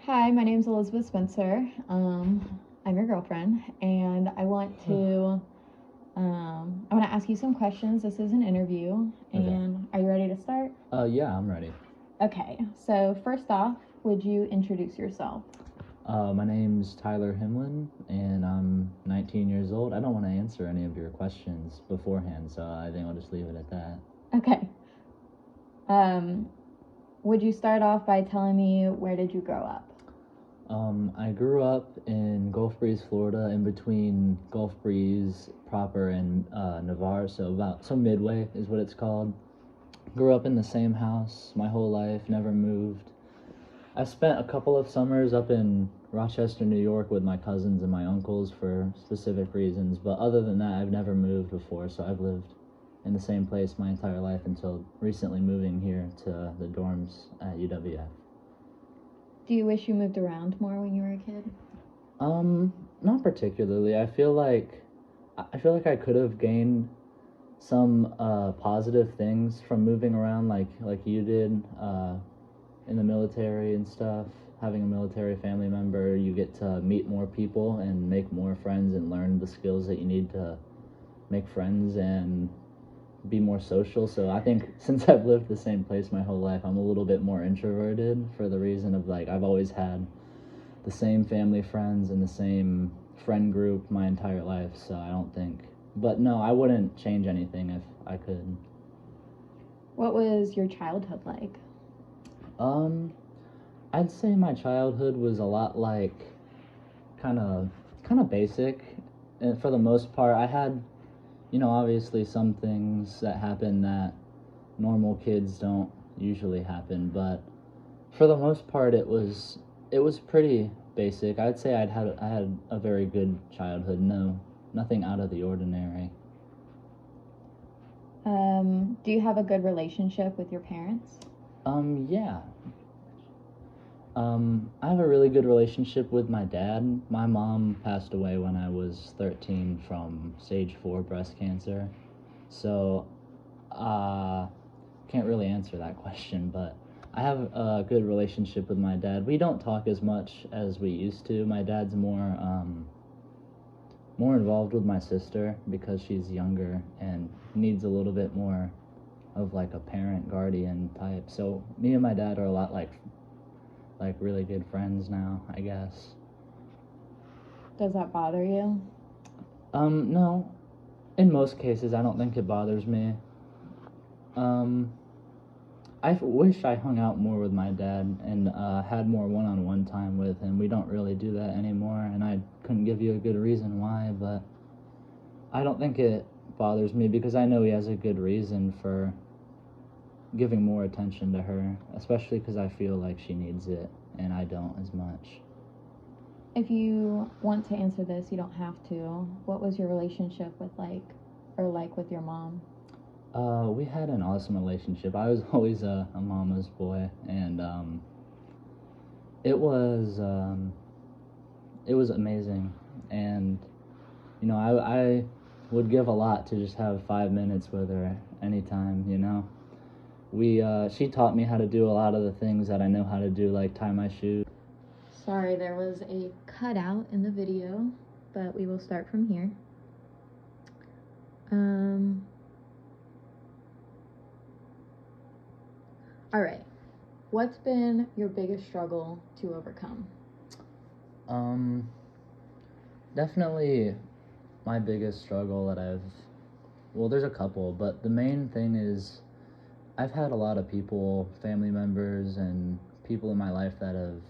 Hi, my name's Elizabeth Spencer. I'm your girlfriend, and I want to ask you some questions. This is an interview, and Are you ready to start? Yeah, I'm ready. Okay. So first off, would you introduce yourself? My name's Tyler Himlin, and I'm 19 years old. I don't want to answer any of your questions beforehand, so I think I'll just leave it at that. Okay. Would you start off by telling me where did you grow up? I grew up in Gulf Breeze, Florida, in between Gulf Breeze proper and Navarre, so midway is what it's called. Grew up in the same house my whole life, never moved. I spent a couple of summers up in Rochester, New York with my cousins and my uncles for specific reasons, but other than that, I've never moved before, so I've lived in the same place my entire life until recently moving here to the dorms at UWF. Do you wish you moved around more when you were a kid? Not particularly. I feel like I could have gained some positive things from moving around like you did in the military and stuff. Having a military family member, you get to meet more people and make more friends and learn the skills that you need to make friends and be more social. So I think since I've lived the same place my whole life, I'm a little bit more introverted for the reason of I've always had the same family friends and the same friend group my entire life. So I don't think, but no, I wouldn't change anything if I could. What was your childhood like? Um, I'd say my childhood was a lot like kind of basic, and for the most part, I had, obviously some things that happen that normal kids don't usually happen, but for the most part, it was pretty basic. I'd say I had a very good childhood. No, nothing out of the ordinary. Do you have a good relationship with your parents? Yeah. I have a really good relationship with my dad. My mom passed away when I was 13 from stage 4 breast cancer. So, can't really answer that question, but I have a good relationship with my dad. We don't talk as much as we used to. My dad's more involved with my sister because she's younger and needs a little bit more of like a parent guardian type. So me and my dad are a lot like really good friends now, I guess. Does that bother you? No. In most cases, I don't think it bothers me. Um, I wish I hung out more with my dad and had more one-on-one time with him. We don't really do that anymore, and I couldn't give you a good reason why, but I don't think it bothers me because I know he has a good reason for giving more attention to her, especially because I feel like she needs it, and I don't as much. If you want to answer this, you don't have to. What was your relationship with your mom? We had an awesome relationship. I was always a mama's boy, and it was um, it was amazing. And I would give a lot to just have 5 minutes with her anytime. She taught me how to do a lot of the things that I know how to do, like tie my shoes. Sorry, there was a cutout in the video, but we will start from here. All right. What's been your biggest struggle to overcome? Um, Definitely my biggest struggle well, there's a couple, but the main thing is I've had a lot of people, family members, and people in my life that have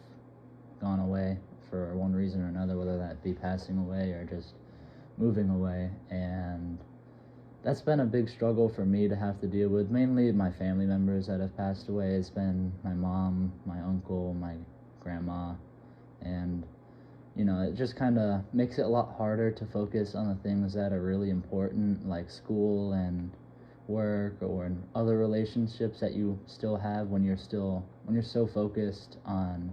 gone away for one reason or another, whether that be passing away or just moving away, and that's been a big struggle for me to have to deal with. Mainly my family members that have passed away. It's been my mom, my uncle, my grandma, and it just kind of makes it a lot harder to focus on the things that are really important, like school and work or other relationships that you still have when you're so focused on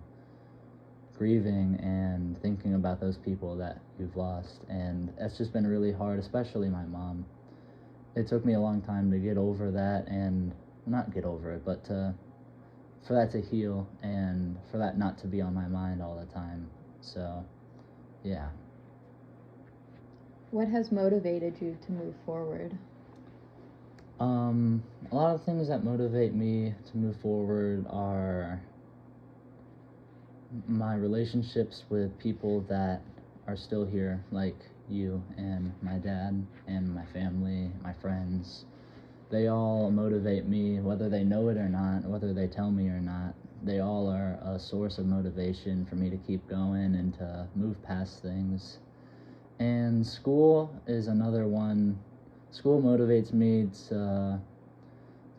grieving and thinking about those people that you've lost. And that's just been really hard, especially my mom. It took me a long time to get over that, and not get over it, but to for that to heal and for that not to be on my mind all the time. So, yeah. What has motivated you to move forward? A lot of things that motivate me to move forward are my relationships with people that are still here, like you and my dad and my family, my friends. They all motivate me, whether they know it or not, whether they tell me or not. They all are a source of motivation for me to keep going and to move past things. And school is another one. School motivates me to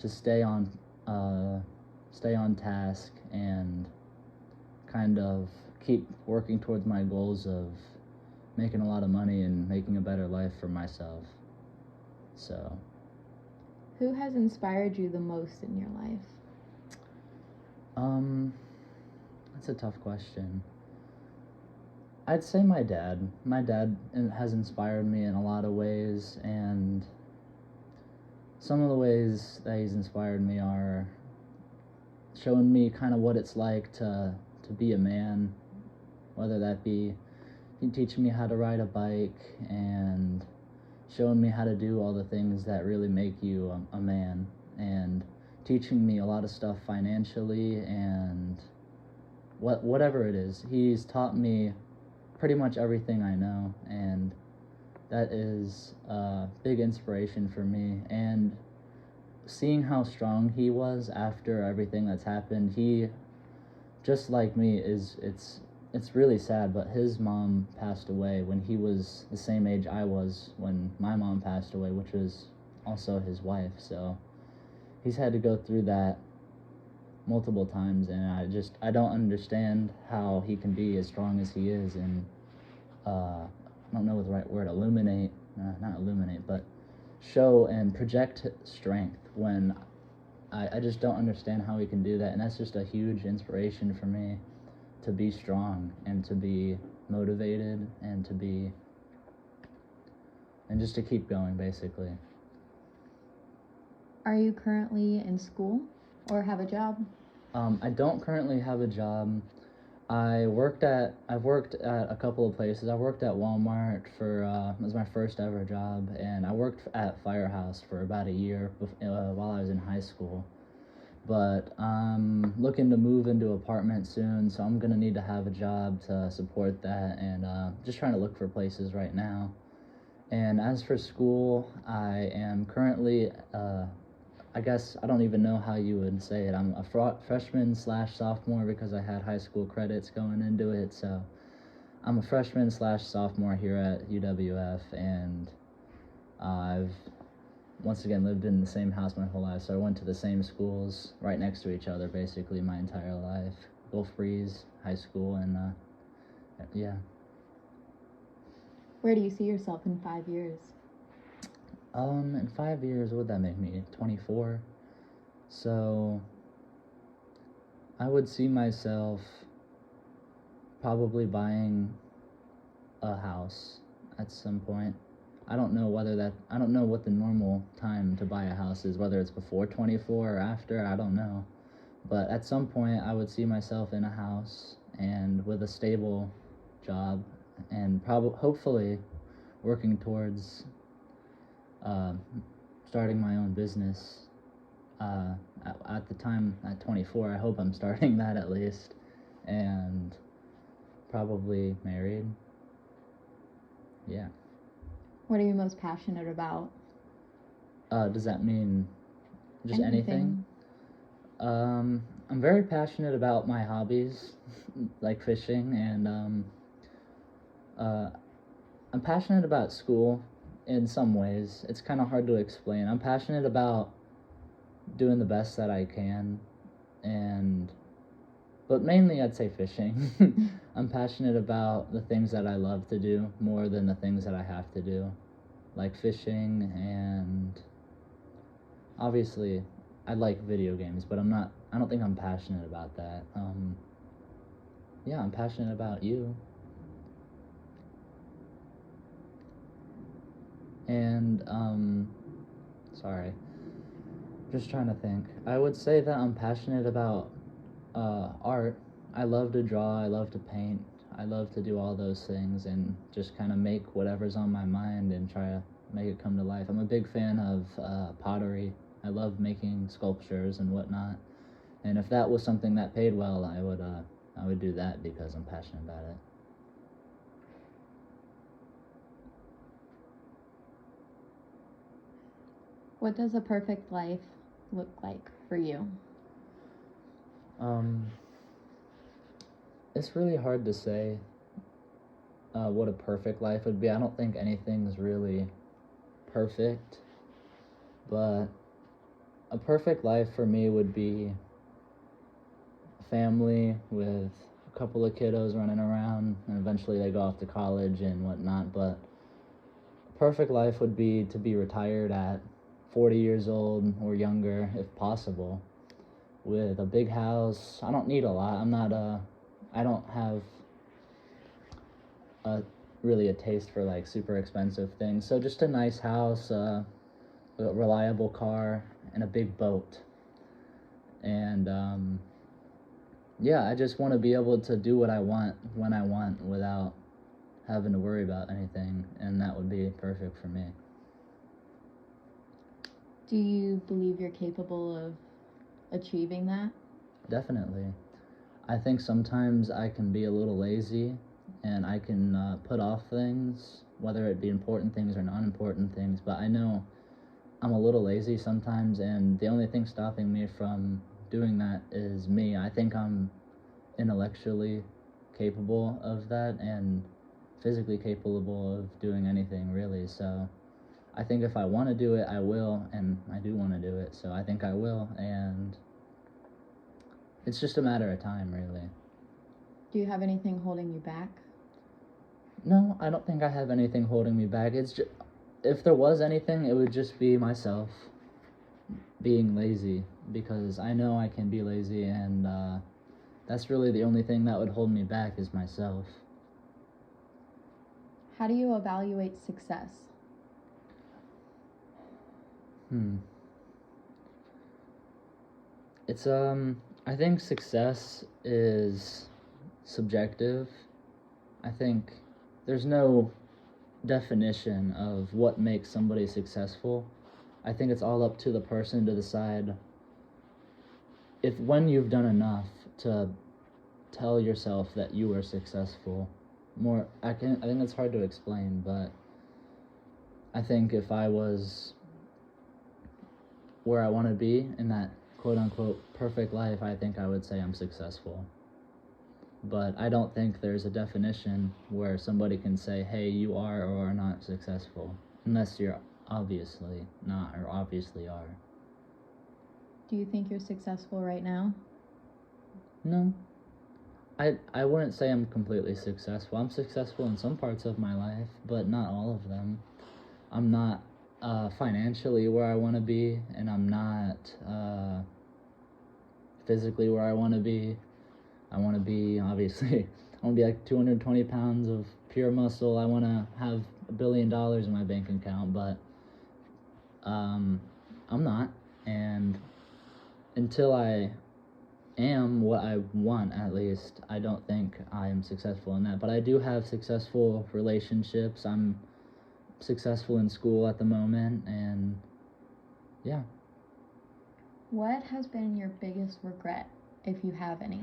stay on task and kind of keep working towards my goals of making a lot of money and making a better life for myself. So, Who has inspired you the most in your life? that's a tough question. I'd say my dad. My dad has inspired me in a lot of ways, and some of the ways that he's inspired me are showing me kind of what it's like to be a man, whether that be teaching me how to ride a bike and showing me how to do all the things that really make you a man, and teaching me a lot of stuff financially and whatever it is. He's taught me pretty much everything I know, and that is a big inspiration for me. And seeing how strong he was after everything that's happened, he, just like me, it's really sad, but his mom passed away when he was the same age I was when my mom passed away, which was also his wife. So he's had to go through that multiple times, and I don't understand how he can be as strong as he is, and I don't know the right word, not illuminate, but show and project strength when I just don't understand how he can do that. And that's just a huge inspiration for me to be strong and to be motivated and just to keep going, basically. Are you currently in school or have a job? I don't currently have a job. I've worked at a couple of places. I worked at Walmart it was my first ever job, and I worked at Firehouse for about a year while I was in high school. But I'm looking to move into an apartment soon, so I'm gonna need to have a job to support that, and just trying to look for places right now. And as for school, I am currently I guess I don't even know how you would say it. I'm a freshman/sophomore because I had high school credits going into it. So I'm a freshman/sophomore here at UWF, and I've once again lived in the same house my whole life. So I went to the same schools right next to each other basically my entire life. Gulf Breeze High School, and yeah. Where do you see yourself in 5 years? In 5 years, what would that make me? 24. So I would see myself probably buying a house at some point. I don't know what the normal time to buy a house is, whether it's before 24 or after, I don't know. But at some point, I would see myself in a house and with a stable job, and hopefully working towards starting my own business at the time at 24. I hope I'm starting that at least, and probably married. Yeah. What are you most passionate about? Does that mean just anything? I'm very passionate about my hobbies, like fishing, and I'm passionate about school in some ways. It's kind of hard to explain. I'm passionate about doing the best that I can, but mainly I'd say fishing. I'm passionate about the things that I love to do more than the things that I have to do, like fishing, and obviously I like video games, but I don't think I'm passionate about that. Yeah, I'm passionate about you. And, sorry, just trying to think. I would say that I'm passionate about art. I love to draw, I love to paint, I love to do all those things and just kind of make whatever's on my mind and try to make it come to life. I'm a big fan of pottery. I love making sculptures and whatnot. And if that was something that paid well, I would do that because I'm passionate about it. What does a perfect life look like for you? It's really hard to say what a perfect life would be. I don't think anything's really perfect, but a perfect life for me would be a family with a couple of kiddos running around, and eventually they go off to college and whatnot. But a perfect life would be to be retired at 40 years old or younger, if possible, with a big house. I don't need a lot. I don't have really a taste for like super expensive things. So just a nice house, a reliable car, and a big boat. And yeah, I just want to be able to do what I want when I want without having to worry about anything, and that would be perfect for me. Do you believe you're capable of achieving that? Definitely. I think sometimes I can be a little lazy and I can put off things, whether it be important things or non-important things, but I know I'm a little lazy sometimes, and the only thing stopping me from doing that is me. I think I'm intellectually capable of that and physically capable of doing anything, really. So I think if I want to do it, I will, and I do want to do it, so I think I will, and it's just a matter of time, really. Do you have anything holding you back? No, I don't think I have anything holding me back. It's just, if there was anything, it would just be myself being lazy, because I know I can be lazy, and that's really the only thing that would hold me back is myself. How do you evaluate success? It's I think success is subjective. I think there's no definition of what makes somebody successful. I think it's all up to the person to decide if when you've done enough to tell yourself that you are successful. I think it's hard to explain, but I think if I was where I want to be in that quote unquote perfect life, I think I would say I'm successful. But I don't think there's a definition where somebody can say, hey, you are or are not successful, unless you're obviously not or obviously are. Do you think you're successful right now? No. I wouldn't say I'm completely successful. I'm successful in some parts of my life, but not all of them. I'm not financially where I want to be, and I'm not physically where I want to be. I want to be, obviously, I want to be like 220 pounds of pure muscle. I want to have $1 billion in my bank account, but I'm not. And until I am what I want, at least, I don't think I am successful in that. But I do have successful relationships. I'm successful in school at the moment, and yeah. What has been your biggest regret, if you have any?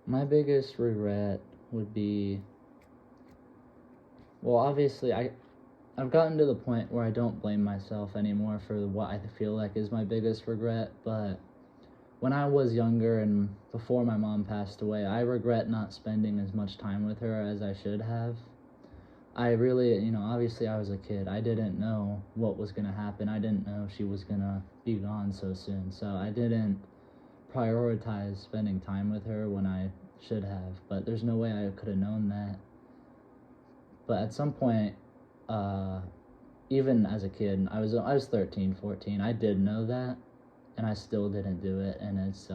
My biggest regret would be, well, obviously, I've gotten to the point where I don't blame myself anymore for what I feel like is my biggest regret, but when I was younger and before my mom passed away, I regret not spending as much time with her as I should have. I really, obviously I was a kid. I didn't know what was going to happen. I didn't know she was going to be gone so soon. So I didn't prioritize spending time with her when I should have. But there's no way I could have known that. But at some point, even as a kid, I was 13, 14. I did know that, and I still didn't do it. And it's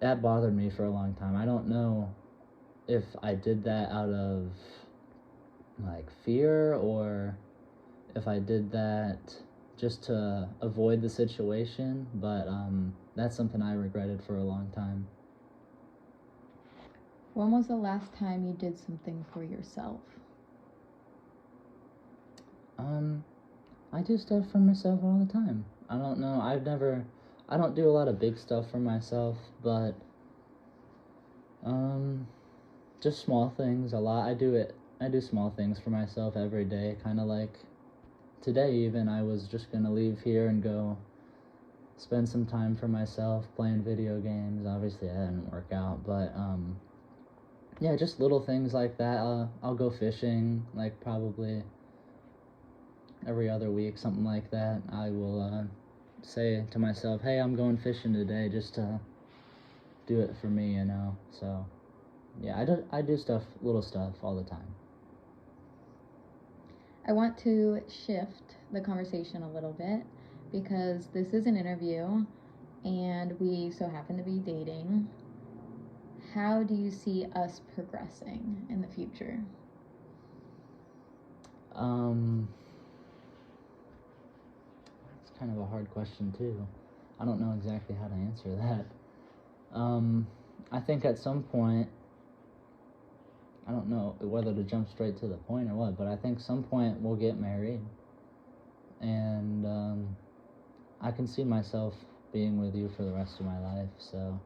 that bothered me for a long time. I don't know if I did that out of like fear, or if I did that just to avoid the situation, but that's something I regretted for a long time. When was the last time you did something for yourself? I do stuff for myself all the time. I don't know, I don't do a lot of big stuff for myself, but just small things a lot. I do small things for myself every day, kind of like today even. I was just gonna leave here and go spend some time for myself playing video games. Obviously that didn't work out, but yeah, just little things like that. I'll go fishing, like probably every other week, something like that. I will say to myself, hey, I'm going fishing today, just to do it for me, you know. So yeah, I do stuff, little stuff all the time. I want to shift the conversation a little bit because this is an interview and we so happen to be dating. How do you see us progressing in the future? It's kind of a hard question too. I don't know exactly how to answer that. I think at some point, I don't know whether to jump straight to the point or what, but I think some point we'll get married, and I can see myself being with you for the rest of my life. So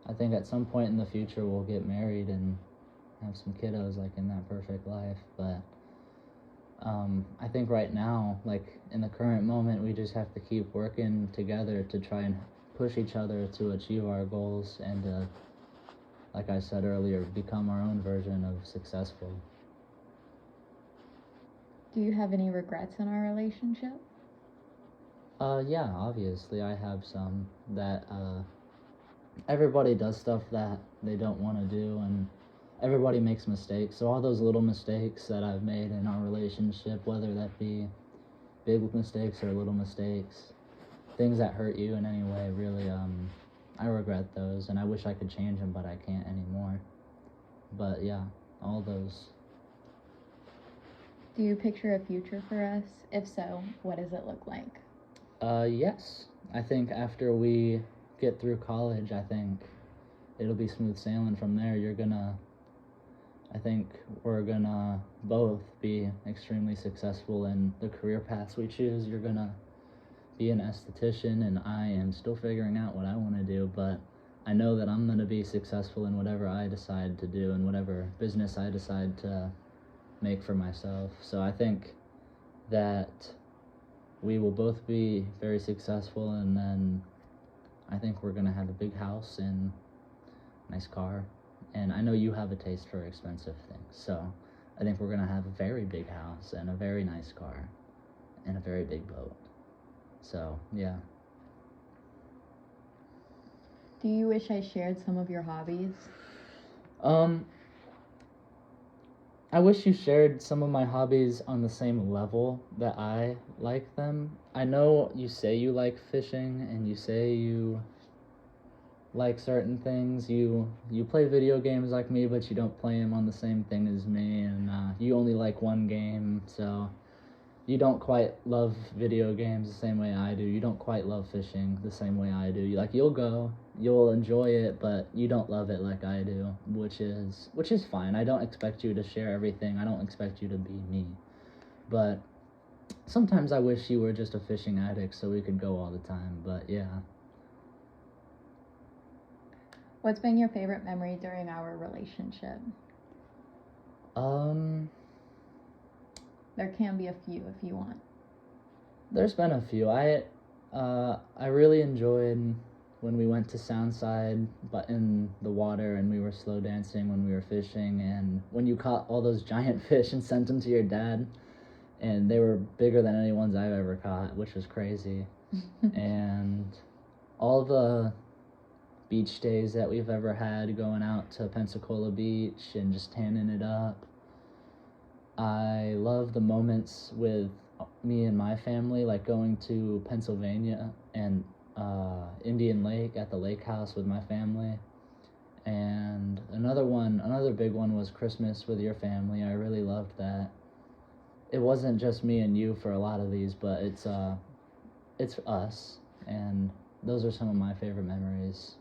I think at some point in the future we'll get married and have some kiddos, like in that perfect life. But I think right now, like in the current moment, we just have to keep working together to try and push each other to achieve our goals and like I said earlier, become our own version of successful. Do you have any regrets in our relationship? Yeah, obviously I have some that everybody does stuff that they don't want to do, and everybody makes mistakes. So all those little mistakes that I've made in our relationship, whether that be big mistakes or little mistakes, things that hurt you in any way, really, I regret those, and I wish I could change them, but I can't anymore. But yeah, all those. Do you picture a future for us? If so, what does it look like? Yes. I think after we get through college, I think it'll be smooth sailing from there. I think we're gonna both be extremely successful in the career paths we choose. You're gonna be an esthetician, and I am still figuring out what I want to do, but I know that I'm gonna be successful in whatever I decide to do and whatever business I decide to make for myself. So I think that we will both be very successful, and then I think we're gonna have a big house and a nice car. And I know you have a taste for expensive things, so I think we're gonna have a very big house and a very nice car and a very big boat. So yeah. Do you wish I shared some of your hobbies? I wish you shared some of my hobbies on the same level that I like them. I know you say you like fishing and you say you like certain things. You play video games like me, but you don't play them on the same thing as me, and you only like one game, so you don't quite love video games the same way I do. You don't quite love fishing the same way I do. You'll enjoy it, but you don't love it like I do, which is fine. I don't expect you to share everything. I don't expect you to be me. But sometimes I wish you were just a fishing addict so we could go all the time, but yeah. What's been your favorite memory during our relationship? There can be a few if you want. There's been a few. I really enjoyed when we went to Soundside, but in the water, and we were slow dancing when we were fishing, and when you caught all those giant fish and sent them to your dad, and they were bigger than any ones I've ever caught, which was crazy. And all the beach days that we've ever had, going out to Pensacola Beach and just tanning it up. I love the moments with me and my family, like going to Pennsylvania and Indian Lake at the lake house with my family. And another big one was Christmas with your family. I really loved that. it wasn't just me and you for a lot of these, but it's us, and those are some of my favorite memories.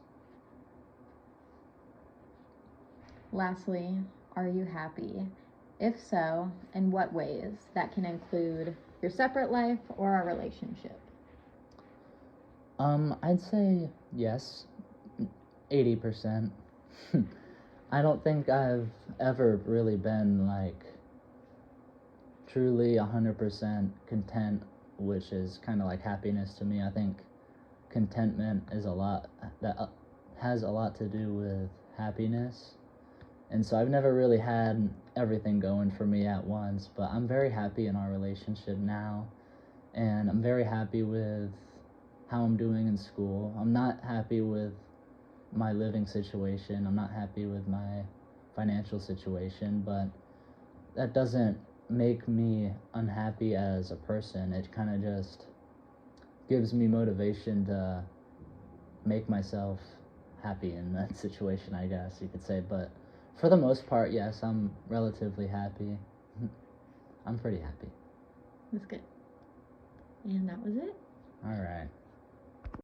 Lastly, are you happy? If so, in what ways? That can include your separate life or our relationship. I'd say yes, 80%. I don't think I've ever really been like truly 100% content, which is kind of like happiness to me. I think contentment is a lot that has a lot to do with happiness. And so I've never really had everything going for me at once, but I'm very happy in our relationship now. And I'm very happy with how I'm doing in school. I'm not happy with my living situation. I'm not happy with my financial situation, but that doesn't make me unhappy as a person. It kind of just gives me motivation to make myself happy in that situation, I guess you could say. But for the most part, yes, I'm relatively happy. I'm pretty happy. That's good. And that was it. All right.